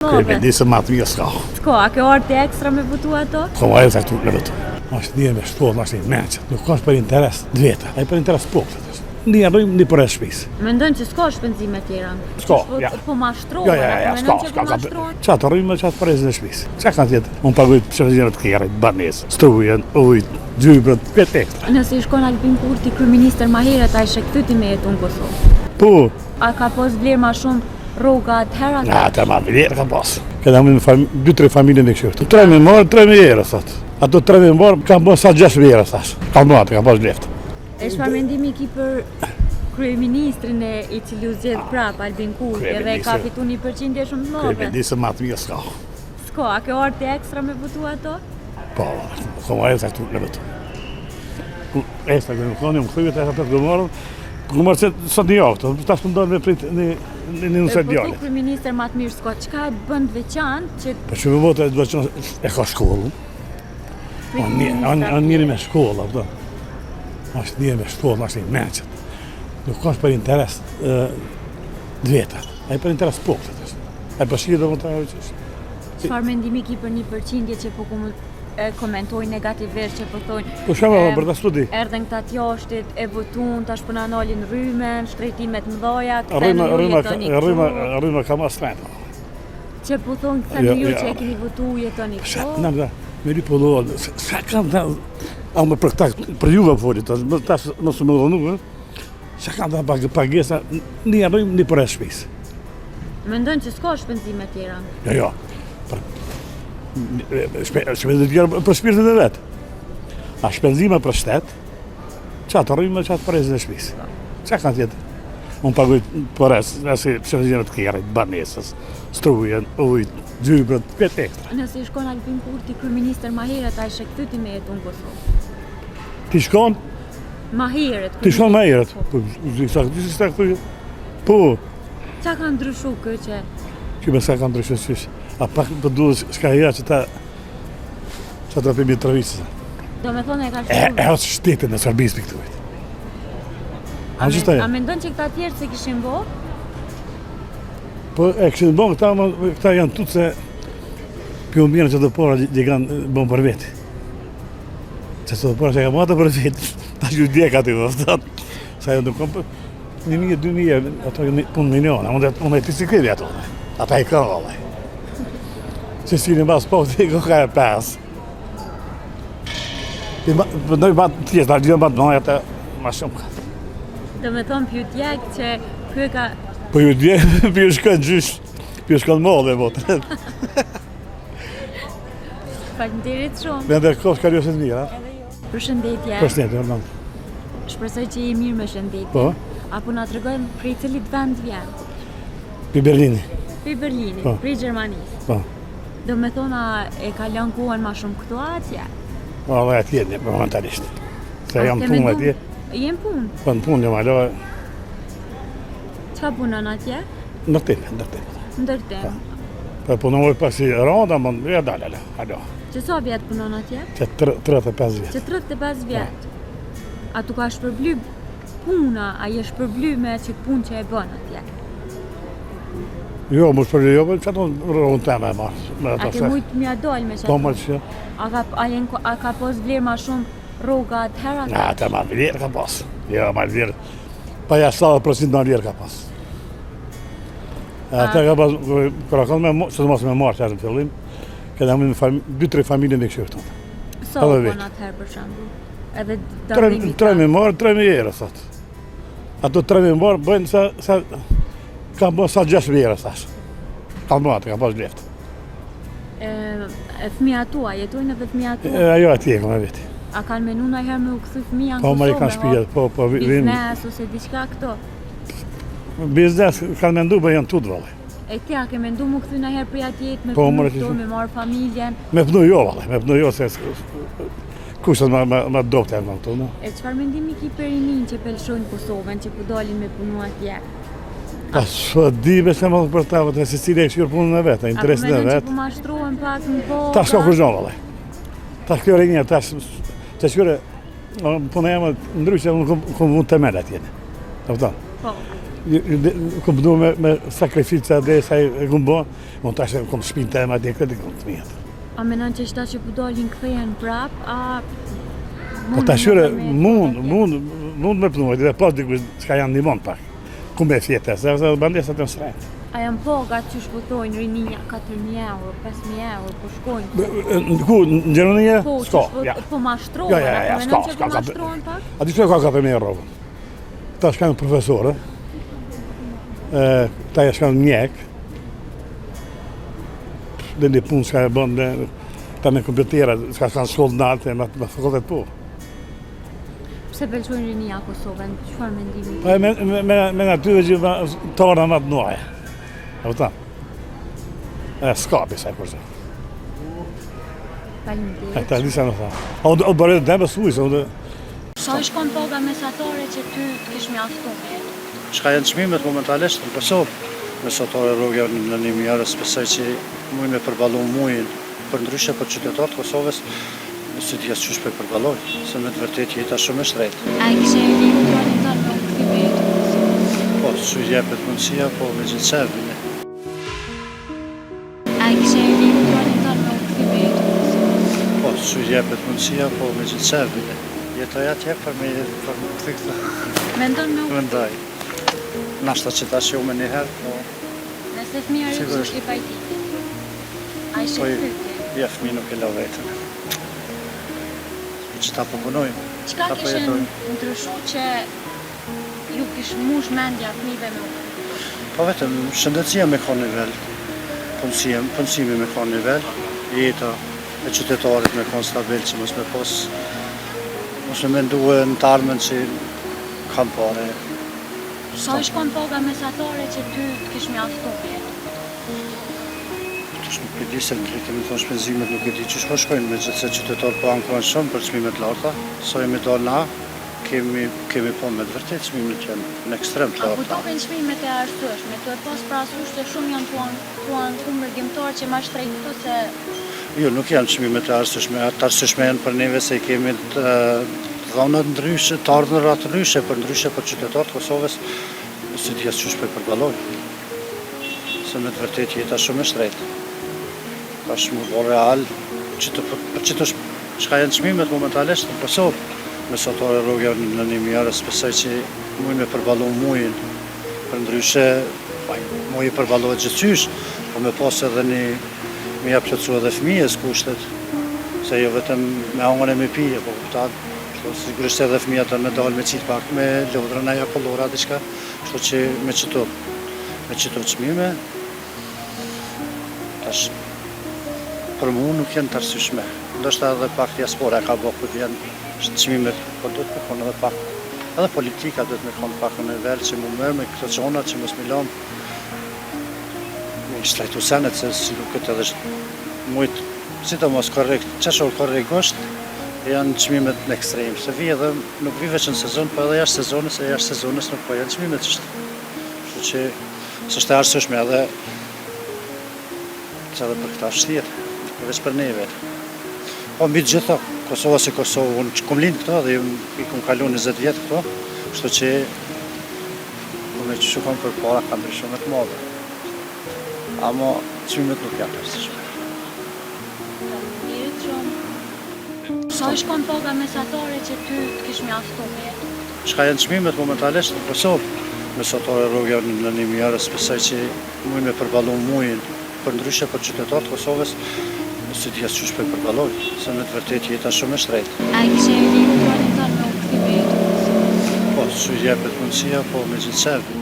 Nisë matë mirë s'ka. S'ka, a ke orë të ekstra me votu ato? Ko ma e të këtu me votu. Ashtë një me shtonë, ashtë një menqët. Nuk është për interes të veta, a i për interes popët. Një arrujmë një për e shpisë. Mendojnë që s'ka shpenzime tjera? S'ka, ja. Po mashtrojnë? Ja, s'ka. Qatë arrujmë qatë për e zë shpisë. Qa kanë tjetë? Unë paguajt shpenzime të kjerë, banesë, strujen, ujt, gjybrët, këtë ekstra. Nëse i shkon Albin Kurti, kryeministër ma herët, a i shekthyti me jetu në Kosovë? Po. A ka pos vlerë ma shumë rroga të herat? Na, të ma vlerë ka pas. Këta më 2-3 familje në kështu. 3 me marë, 3 me erë, thot. Ato 3 me marë, kam bërë sa 6 me erë, thash. Kam bërë, kam pas leftë. E çfarë mendimi ki për kryeministrin i cili u zgjedh prap Albin Kurti dhe ka fitu 1% shumë të madhe? Kryeministri më të mirë s'ka. S'ka, a ke orë të ekstra me votu ato? Po, ko ma e të këtu me votu. Esta që më thonë, më këthyve të e të gëmërën, gëmërë që sot një javë, tash më ndonë me pritë një nëse djale. Po tu kryeministër më të mirë s'ka, çka e bën të veçantë që... Për që me votë e të veçantë e ka shkollën. Anë njëri me shkolla, pëto. Ashtë njëri me shkollën, ashtë një menqët. Nuk është për interes të veta, a i për interes popët. A i për shqirë dhe më të veqështë. Çfarë mendimi ki për 1% që po komentoj negativisht që po thonë... Po shemë për të studi. Erdhen këta t'jashtit, e votun, tash për në analin rrymen, shtrejtimet mdoja, rryma ka ma strejnë. Që po thonë këta një që e kini votu, jetoni këto? Në më da, me ri po doa, sa kam da, a me për këta, për juve foli, tash nësë me dhonu, sa kam da pagesa, një arrujmë një për e shpisë. Mendojnë që s'ka shpenzime tjera? Jo. Shpenzime tjera për shpirtin e vetë. A shpenzime për shtetë, qatë arrujmë qatë për e zë shpisë. Qa kanë tjetë? Unë paguajt për e nësi shpenzime të kjerë, banesës, strujen, ujt, gjybrët, këtë ekstra. Nëse i shkon Albin Kurti, kryeministër ma herët, a i shekthyti me jetu në Kosovë? Ti shkon? Ma herët. Ti shkon ma herët? Po. Qa ka ndryshu kë që? Që me sa ka ndryshu qysh? A pak për duhet shka hera që ta për mi të rëvisë. Do me thonë e ka shumë? E hëtë shtetin në Sarbis për këtë vejtë. A mendon që këta tjerë se kishin bo? Po e kishin bo, këta janë tutë se piombirën që të pora që kanë bo për vetë. Që të pora që ka bo atë për vetë, ta që ju djeka të vëftat. Sa jo në kom për 1.000, 2.000, ato e punë miliona, unë e bicikleti ato, ata e ka vallaj. Që si në basë po, të i ka e pesë. Në i batë tjesë, në gjithë batë nëjë atë ma shumë ka. Do me thonë pju djekë që kë ka... Po ju djekë, pju shkën gjysh, pju shkën modhe, botë. Faleminderit shumë. Me ndër kohë shka rjoset mirë, ha? Përshëndetje. Përshëndetje, Orman. Shpresoj që i mirë me shëndetje. Po? Apo na tregojmë prej cilit vend vjen? Pi Berlini. Pi Berlini, po. Prej Gjermanisë. Po. Do me thona e ka lënë kuën ma shumë këtu atje? Po, dhe atje një, momentalisht. Se jam punë atje. Jem punë? Po, në punë një malo. Qa punën atje? Ndërtim. Ndërtim. Po, punoj pasi ronda, më në dalë, alo. Që sa vjetë punon atje? Që 35 vjetë. Që 35 vjetë. A tu ka shpërbly puna, a je shpërbly me që punë që e bën atje? Jo, më shpërbly jo, që ato rronë teme e marë. A ke mujtë mja dollë me që ato? Po, më që. A ka pos vlerë ma shumë rroga të herat? Na, të ma vlerë ka pas. Jo, ma vlerë. Pa ja 70% në vlerë ka pas. Ata ka pas, kërë ka me, që të mos me marë që në fillim, këta më 2-3 familje në këshirë tonë. Sa u bon atëherë për shambu? 3 me marë, 3 me erë, thot. Ato 3 me marë bëjnë sa kam bërë sa 6 me erë, thash. Kam bërë atë, kam pas leftë. E fëmija tua, jetojnë edhe fëmija tua? Ajo atje e kom e veti. A kanë menu në herë me u këthy fëmija në Kosovë? Po, ma i kanë shpijet, po. Biznes ose diçka këto? Biznes kanë mendu, bë janë tutë, vallaj. E ti a ke mendu mu këthy në herë për atjet, me punu këto, me marë familjen? Me punu jo, vallaj, me punu jo, se kushtet ma dopte e më këtu, no? E qëfar mendimi ki për rinin që pelshojnë Kosovën, që po dalin me punu atje? Pa shë di besë më për ta, vëtë se cilë e këshirë punën e vetë, interesin e vetë. A po mendon që po mashtrohen pak në po? Ta shko kërgjon, vallaj. Ta kjo rinja, ta shkjore, punë e më ndryshë, unë kom mund të mele atjene. Po. Kom bënu me sakrifica dhe sa e kom bo, mon tash e kom shpinë tema dhe këtë kom të mjetë. A menon që shta që po dalin kthehen prap, a Po ta shyre, mund me punu, dhe pas dikush s'ka janë një mund pak. Ku me fjete, se bandesat e në srejtë. a janë pagat që shpotojnë rinia 4.000 euro, 5.000 euro, po shkojnë? Ku, në Gjermania? Po, S'ka, ja. po mashtrohen, Ja, a menon që s'ka, po mashtrohen pak? A di që ka 4.000 euro? Ta shkanë profesorë, ta e shkanë mjek, dhe një punë s'ka e bënë, ta me kompjutera, s'ka shkanë shkollë në alte, me fakultet po. Pse pëlqojnë rinia Kosovën? Çfarë mendimi? Pa me natyre që të orë në matë nuaj. E vëta? S'ka bisa e kurse. Faleminderit. Ta disa në tha. A o bërë dhe besuj, se Sa i shkon paga mesatare që ty të kish mjaftuar? Çka janë çmimet momentalisht në Kosovë? Mesatare rrugë në 1.000 euro, besoj që mund me përballu muajin. Për ndryshe për qytetarët e Kosovës, si të jasë qysh për përballoj, se me të vërtet jeta shumë e shtrejtë. A i kishe rinë të orientar me këtime jetë Kosovës? Po, që jepet mundësia, po me gjithë servine. A i kishe rinë të orientar me këtime jetë Kosovës? Po, që jepet mundësia, po me gjithë servine. Jeta ja t'jep për me këtë këtë. Mendon me u? Mendoj. Nashta që ta që me njëherë, po Nëse fëmija rrëtë Sigurisht. i pajtit. A i Po, shqiptytje. ja fëmi nuk e la vetën. Që ta përpunojmë. Qka Ta kishen përjetojmë. ndryshu që ju kish mush mendja fëmive me u? Po vetëm shëndetësia me ka nivel, punësimi me ka nivel, jeta e qytetarit me ka stabil që mos me me menduë në të armën që kam pare. Sa i shkon paga mesatare që ty të kish mjaftuar? Tush nuk e di se në drejtë me thonë shpenzimet nuk e di që shkojnë, me gjithë se qytetarë po ankrojnë shumë për çmimet larta, sa jemi dalë na, kemi po me të vërtet çmimet janë në ekstrem të A ku larta. token çmimet e arsyeshme, të e pas parasysh se shumë janë tuan kumërgjimtar që ma shtrejt këto se Jo, nuk janë çmimet e arsyeshme, atë arsyeshme janë për neve se kemi të dhëna ndryshe, të ardhëra të ndryshe për qytetarët e Kosovës, si të jasë qysh për përballoj. Se me të vërtet jeta shumë e shtrejtë. Ka shumë bo real, për qëto çka janë çmimet momentalisht në Kosovë. Mesatare rrugë në 1.000 euro, besoj që mund me përballu muajin. Për ndryshe, muaji përballohet gjithçysh, po me pas edhe me ja plotësu edhe fëmijës kushtet, se jo vetëm me hangën e me pije, po kuptat, sigurisht edhe fëmijat me dalë me qitë pak me lodrën aja kollora, diçka, kështu që me qëto çmime, tash, për mu nuk janë të arsyeshme. Ndoshta edhe pak diaspora ka bërë kur janë çmimet, po duhet me konë edhe pak, edhe politika duhet me konë pak në nivel që mu mërë me këto çona që mos milon me shtrajtu senet, se si nuk këtë edhe mujtë, si të mos korrekt, qeshor korrigosht, janë çmimet në ekstrem, se vi edhe nuk vi veç në sezon, po edhe jashtë sezonës, e jashtë sezonës nuk po janë çmimet që kështu që s'është e arsyeshme edhe që edhe për këta vështirë, veç për neve. Po mbi të gjitha, Kosova si Kosovë, unë kom lind këto dhe i kom kalu 20 vjetë këto, kështu që unë që shukon për para ka ndryshume të madhe. Amo çmimet nuk janë arsyeshme. Faleminderit shumë. Sa i shkon paga mesatare që ty të kish mjaftuar? Çka janë çmimet momentalisht në Kosovë? Mesatare rrugë në 1.000 euro, besoj që mund me përballu muajin. Për ndryshe për qytetarët e Kosovës, si të jasë qysh për përballoj, se me të vërtet jeta shumë e shtrejtë. A i kishe rinë të orientar me këtime jetë Kosovës? Po, që jepet mundësia, po me gjithë servi.